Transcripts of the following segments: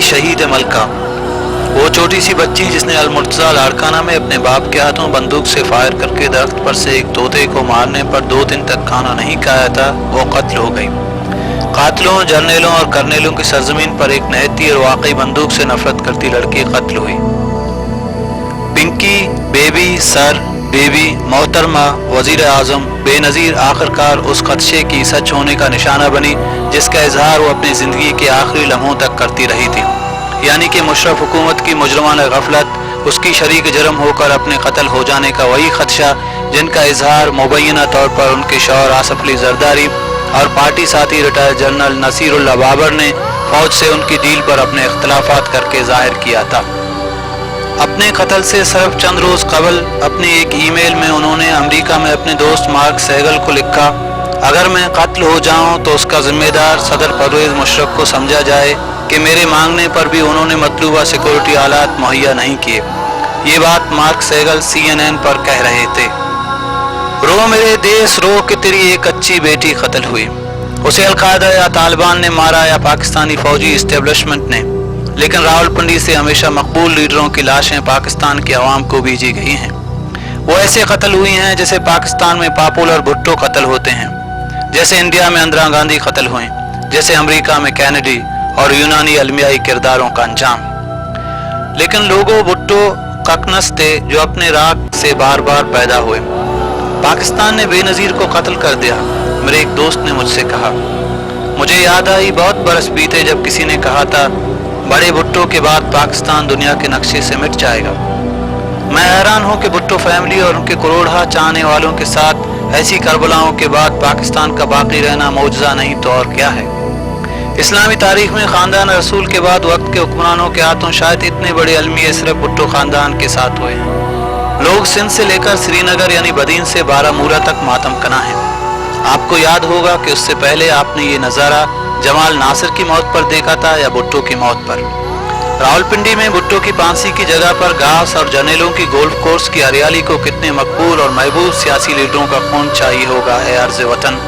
शहीद मलका, वो छोटी सी बच्ची जिसने अल-मुर्तज़ा लाड़काना में अपने बाप के हाथों बंदूक से फायर करके दरख्त पर से एक तोते को मारने पर 2 दिन तक खाना नहीं खाया था, वो कत्ल हो गई। कातिलों, जर्नेलों और कर्नेलों की सरजमीन पर एक नहती और वाकई बंदूक से नफरत करती लड़की कत्ल हुई। पिंकी, बेबी, सर, बीबी, मोहतरमा, वजीर आज़म, बेनज़ीर आखिरकार उस खदशे की सच होने का निशाना बनी जिसका इजहार वो अपनी ज़िंदगी के आखिरी लम्हों तक करती रही थी, यानी कि मुशर्रफ हुकूमत की मुजरमाना गफलत, उसकी शरीक जुर्म होकर अपने कत्ल हो जाने का वही खदशा जिनका इजहार मुबैना तौर पर उनके शौहर आसफ अली जरदारी और पार्टी साथी रिटायर्ड जनरल नसीरुल्लाह बाबर ने फौज से उनकी डील पर अपने इख्तलाफात करके जाहिर किया था। अपने कत्ल से सिर्फ चंद रोज़ कबल अपनी एक ईमेल में उन्होंने अमेरिका में अपने दोस्त मार्क सेगल को लिखा, अगर मैं कत्ल हो जाऊं तो उसका जिम्मेदार सदर परवेज़ मुशर्रफ को समझा जाए कि मेरे मांगने पर भी उन्होंने मतलूबा सिक्योरिटी आलात मुहैया नहीं किए। ये बात मार्क सेगल CNN पर कह रहे थे। रो मेरे देश रो कि तेरी एक अच्छी बेटी कत्ल हुई। उसे अलकायदा या तालिबान ने मारा या पाकिस्तानी फौजी इस्टेब्लिशमेंट ने, लेकिन रावलपिंडी से हमेशा मकबूल लीडरों की लाशें पाकिस्तान के अवाम को भेजी गई हैं। वो ऐसे कत्ल हुई हैं जैसे पाकिस्तान में पापुल और भुट्टो कत्ल होते हैं, जैसे इंडिया में इंदिरा गांधी कत्ल हुए, जैसे अमेरिका में कैनेडी और यूनानी अलमियाई किरदारों का अंजाम। लेकिन लोगों भुट्टो ककनस थे जो अपने राग से बार बार पैदा हुए। पाकिस्तान ने बेनज़ीर को कत्ल कर दिया। मेरे एक दोस्त ने मुझसे कहा, मुझे याद आई बहुत बरस बीते जब किसी ने कहा था बड़े भुट्टो के बाद पाकिस्तान दुनिया के नक्शे से मिट जाएगा। मैं हैरान हूँ कि भुट्टो फैमिली और उनके करोड़हा चाहने वालों के साथ ऐसी करबलाओं के बाद पाकिस्तान का बाकी रहना मौजज़ा नहीं तो और क्या है। इस्लामी तारीख में ख़ानदान रसूल के बाद वक्त के हुक्मरानों के हाथों शायद इतने बड़े अलमिये सिर्फ भुट्टो ख़ानदान के साथ हुए हैं। लोग सिंध से लेकर श्रीनगर यानी बदीन से बारामूला तक मातम कना है। आपको याद होगा कि उससे पहले आपने ये नज़ारा जमाल नासिर की मौत पर देखा था या भुट्टो की मौत पर। रावलपिंडी में भुट्टो की फांसी की जगह पर घास और जर्नेलों की गोल्फ कोर्स की हरियाली को कितने मकबूल और महबूब सियासी लीडरों का खून चाहिए होगा है अर्ज़ वतन।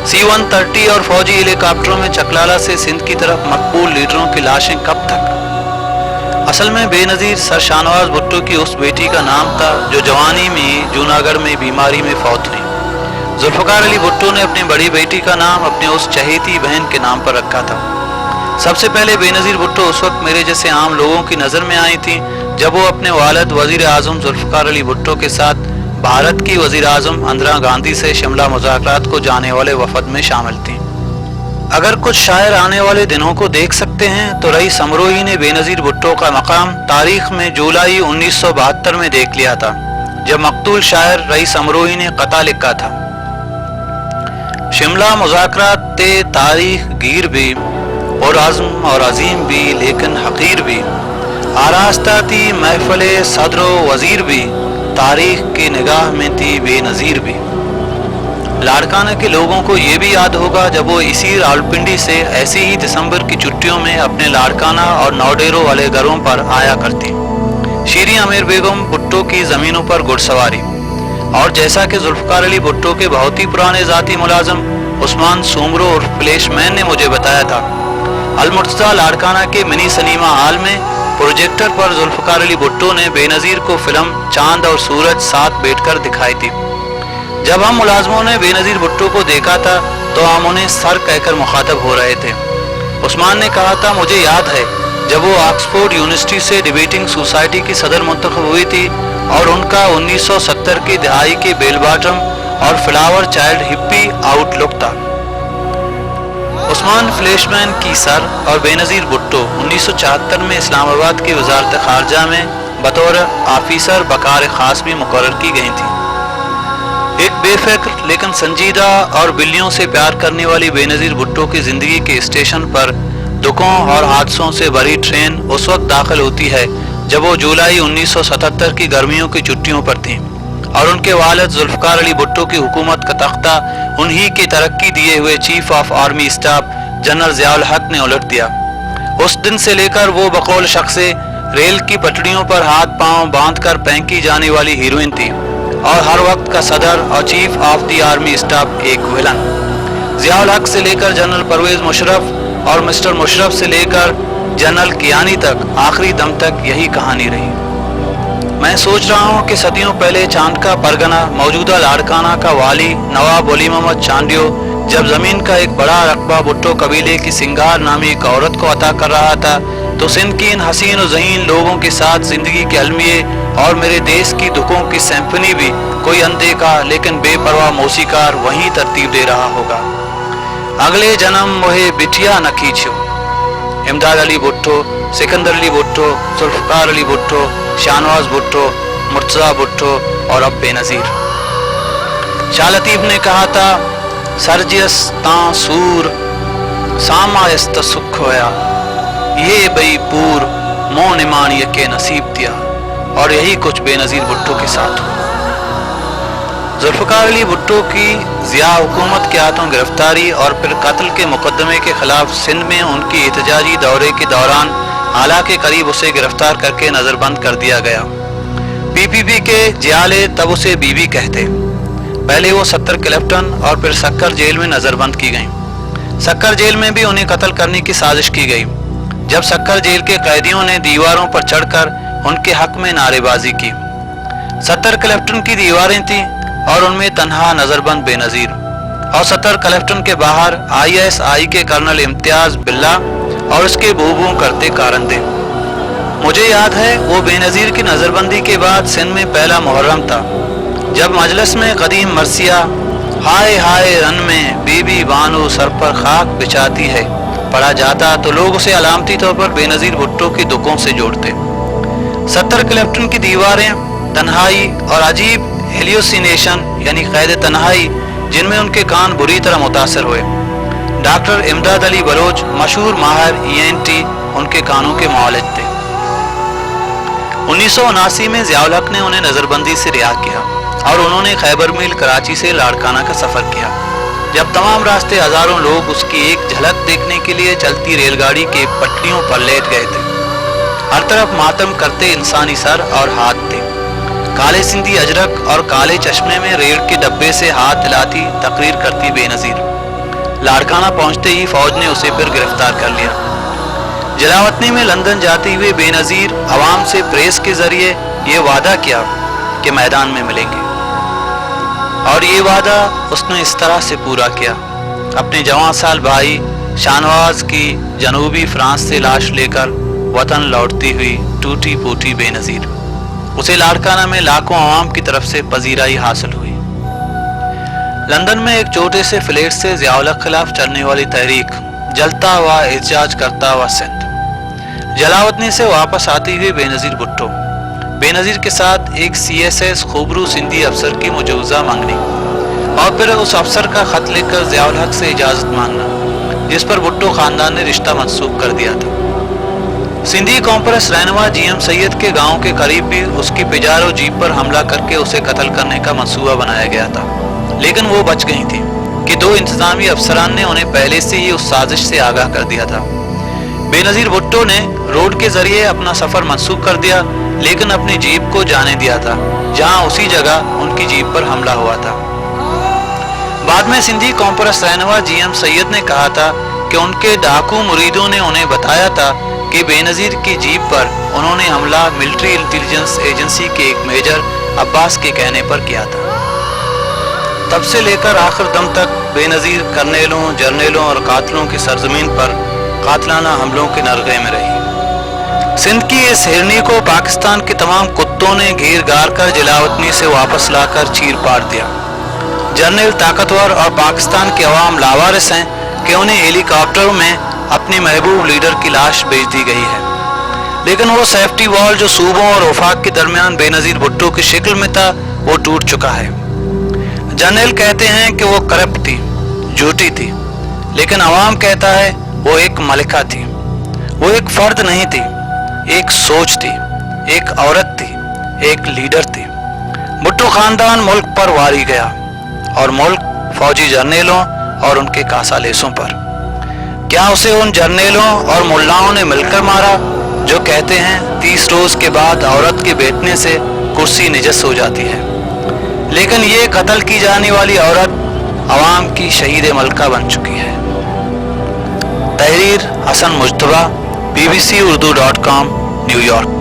C-130 और फौजी हेलीकॉप्टरों में चकलाला से सिंध की तरफ मकबूल लीडरों की लाशें कब तक। असल में बेनज़ीर सर शाहनवाज भुट्टो की उस बेटी का नाम था जो जवानी में जूनागढ़ में बीमारी में फौत हुई। जुल्फ़कार अली भुट्टो ने अपनी बड़ी बेटी का नाम अपने उस चहेती बहन के नाम पर रखा था। सबसे पहले बेनज़ीर भुट्टो उस वक्त मेरे जैसे आम लोगों की नज़र में आई थी जब वो अपने वालिद वज़ीर आज़म जुल्फ़कार अली भुट्टो के साथ भारत की वज़ीर आज़म इंदिरा गांधी से शिमला मुज़ाकरात को जाने वाले वफद में शामिल थी। अगर कुछ शायर आने वाले दिनों को देख सकते हैं तो रईस अमरोही ने बेनज़ीर भुट्टो का मकाम तारीख में जुलाई 1972 में देख लिया था, जब मकतूल शायर रईस अमरोही ने कता लिखा था, शिमला मुज़ाकरात ते तारीख गिर भी और आज़म और अजीम भी लेकिन हकीर भी, आरास्ता थी महफिले सदरो वज़ीर भी, तारीख की निगाह में थी बेनज़ीर भी। लाड़काना के लोगों को ये भी याद होगा जब वो इसी रावलपिंडी से ऐसी ही दिसंबर की छुट्टियों में अपने लाड़काना और नौडेरों वाले घरों पर आया करती। शीरी अमीर बेगम भुट्टो की ज़मीनों पर घुड़सवारी, और जैसा कि जुल्फ़कार अली भुट्टो के बहुत ही पुराने ज़ाती मुलाज़म उस्मान सुमरो और फ्लैशमैन ने मुझे बताया था, अल-मुर्तज़ा लाड़काना के मिनी सिनेमा हॉल में प्रोजेक्टर पर जुल्फ़कार अली भुट्टो ने बेनज़ीर को फिल्म चांद और सूरज साथ बैठकर दिखाई थी। जब हम मुलाजमों ने बेनज़ीर भुट्टो को देखा था तो हम उन्हें सर कहकर मुखातब हो रहे थे। उस्मान ने कहा था, मुझे याद है जब वो ऑक्सफोर्ड यूनिवर्सिटी से डिबेटिंग सोसाइटी की सदर मुंतखब हुई थी और उनका 1970 की दहाई के बेल बॉटम और फ्लावर चाइल्ड हिप्पी आउटलुक था। उस्मान फ्लैशमैन की सर और बेनज़ीर भुट्टो 1974 में इस्लामाबाद की वजारत खारजा में बतौर ऑफिसर बकार ख़ास भी मुकर्रर की गई थी। एक बेफिक्र लेकिन संजीदा और बिल्लियों से प्यार करने वाली बेनज़ीर भुट्टो की ज़िंदगी के स्टेशन पर दुखों और हादसों से भरी ट्रेन उस वक्त दाखिल होती है जब वो जुलाई 1977 की गर्मियों की छुट्टियों पर थीं और उनके वालिद जुल्फ़कार अली भुट्टो की हुकूमत का तख्ता उन्हीं के तरक्की दिए हुए chief of army staff general Ziaul हक ने उलट दिया। उस दिन से लेकर वो बकौल शख्स रेल की पटरियों पर हाथ पांव बांधकर फेंकी जाने वाली हीरोइन थी और हर वक्त का सदर और chief of the army staff एक विलन। ज़ियाउल हक से लेकर जनरल परवेज़ मुशर्रफ और मिस्टर मुशर्रफ से लेकर जनरल कियानी तक आखिरी दम तक यही कहानी रही। मैं सोच रहा हूँ कि सदियों पहले चांद का परगना, मौजूदा लाड़काना का वाली नवाब वली मोहम्मद चांडियो जब ज़मीन का एक बड़ा रकबा भुट्टो कबीले की सिंगार नामी एक औरत को अता कर रहा था, तो सिंध की इन हसीन और ज़हीन लोगों के साथ ज़िंदगी के अलमिए और मेरे देश की दुखों की सिम्फनी भी कोई अनदेखा लेकिन बेपरवाह मौसीकार वहीं तरतीब दे रहा होगा। अगले जन्म मोहे बिटिया न खींचो। इमदाद अली भुट्टो, सिकंदर अली भुट्टो, जुल्फ़कार अली भुट्टो, शाहनवाज भुट्टो, मुर्तज़ा भुट्टो और अब बेनज़ीर। शाह लतीफ़ ने कहा था, सरजियस तां सूर सामायस्त सुख होया, ये बई पूर मोह निमानिय के नसीब दिया। और यही कुछ बेनज़ीर भुट्टो के साथ हुआ। जुल्फ़कार अली भुट्टो की ज़िया हुकूमत के हाथों गिरफ्तारी और फिर कत्ल के मुकदमे के खिलाफ सिंध में उनकी एहतजाजी दौरे के दौरान हालांकि करीब उसे गिरफ्तार करके नज़रबंद कर दिया गया। पीपीपी के जियाले तब उसे बीबी कहते। पहले वो 70 क्लिफ्टन और फिर सक्कर जेल में नज़रबंद की गईं। सक्कर जेल में भी उन्हें कत्ल करने की साजिश की गई। जब सक्कर जेल के कैदियों ने दीवारों पर चढ़कर उनके हक में नारेबाजी की। 70 क्लिफ्टन की दीवारें थीं और उनमें तन्हा नज़रबंद बेनज़ीर, और 70 क्लिफ्टन के बाहर ISI के कर्नल इम्तियाज़ बिल्ला और उसके बू करते कारंदे। मुझे याद है वो बेनज़ीर की नज़रबंदी के बाद सिंध में पहला मुहर्रम था, जब मजलिस में कदीम मरसिया हाय हाय रन में बीबी बानो सर पर खाक बिछाती है पढ़ा जाता, तो लोग उसे अलामती तौर पर बेनज़ीर भुट्टो की दुखों से जोड़ते। 70 क्लिफ्टन की दीवारें तन्हाई और अजीब हेलियोसिनेशन यानी कैद तन्हाई जिनमें उनके कान बुरी तरह मुतासर हुए। डॉक्टर इमदाद अली बलोच मशहूर माहिर ENT उनके कानों के मुआलिज थे। 1979 में ज़ियाउल हक ने उन्हें नज़रबंदी से रिहा किया और उन्होंने खैबर मील कराची से लाड़काना का सफ़र किया, जब तमाम रास्ते हज़ारों लोग उसकी एक झलक देखने के लिए चलती रेलगाड़ी के पटरियों पर लेट गए थे। हर तरफ मातम करते इंसानी सर और हाथ थे। काले सिंधी अजरक और काले चश्मे में रेल के डब्बे से हाथ हिलाती तकरीर करती बेनज़ीर। लाड़काना पहुंचते ही फौज ने उसे फिर गिरफ्तार कर लिया। जलावतनी में लंदन जाते हुए बेनज़ीर अवाम से प्रेस के जरिए ये वादा किया कि मैदान में मिलेंगे, और ये वादा उसने इस तरह से पूरा किया। अपने जवान साल भाई शाहनवाज की जनूबी फ्रांस से लाश लेकर वतन लौटती हुई टूटी फूटी बेनज़ीर, उसे लाड़काना में लाखों आवाम की तरफ से पजीराई हासिल हुई। लंदन में एक छोटे से फ्लैट से ज़ियाउल हक खिलाफ चलने वाली तहरीक जलता हुआ एहतजाज करता हुआ सिंध। जलावतनी से वापस आती हुई बेनज़ीर भुट्टो, बेनज़ीर के साथ एक CSS खूबरू सिंधी अफसर की मुजवजा मांगनी और फिर उस अफसर का खत लिखकर ज़ियाउल हक से इजाज़त मांगना, जिस पर भुट्टो ख़ानदान ने रिश्ता मनसूख कर दिया था। सिंधी कॉन्फ्रेंस रहनुमा GM सैयद के गांव के करीब भी उसकी पिजारो जीप पर हमला करके उसे कत्ल करने का मंसूबा बनाया गया था, लेकिन वो बच गई थी कि 2 इंतजामी अफसरान ने उन्हें पहले से ही उस साजिश से आगाह कर दिया था। बेनज़ीर भुट्टो ने रोड के जरिए अपना सफ़र मनसूख कर दिया, लेकिन अपनी जीप को जाने दिया था जहां उसी जगह उनकी जीप पर हमला हुआ था। बाद में सिंधी कॉन्फ्रेंस रहनुमा GM सैयद ने कहा था कि उनके डाकू मुरीदों ने उन्हें बताया था कि बेनज़ीर की जीप पर उन्होंने हमला मिलिट्री इंटेलिजेंस एजेंसी के एक मेजर अब्बास के कहने पर किया था। तब से लेकर आखिर दम तक बेनज़ीर कर्नेलों, जर्नेलों और कातलों की सरजमीन पर कातलाना हमलों के नरगे में रही। सिंध की इस हिरनी को पाकिस्तान के तमाम कुत्तों ने घेर गार कर जलावतनी से वापस लाकर चीर पाड़ दिया। जर्नल ताकतवर और पाकिस्तान के अवाम लावारिस हैं कि उन्हें हेलीकॉप्टरों में अपनी महबूब लीडर की लाश भेज दी गई है, लेकिन वो सेफ्टी वॉल जो सूबों और वफाक के दरमियान बेनज़ीर भुट्टो की शक्ल में था वो टूट चुका है। जर्नल कहते हैं कि वो करप्ट थी, झूठी थी, लेकिन अवाम कहता है वो एक मलिका थी। वो एक फर्द नहीं थी, एक सोच थी, एक औरत थी, एक लीडर थी। भुट्टो खानदान मुल्क पर वारी गया और मुल्क फौजी जर्नेलों और उनके कासालेसों पर। क्या उसे उन जर्नेलों और मुल्लाओं ने मिलकर मारा जो कहते हैं 30 रोज के बाद औरत के बैठने से कुर्सी निजस हो जाती है, लेकिन ये कत्ल की जाने वाली औरत अवाम की शहीद मलका बन चुकी है। तहरीर Hasan Mujtaba, BBC Urdu.com, New York.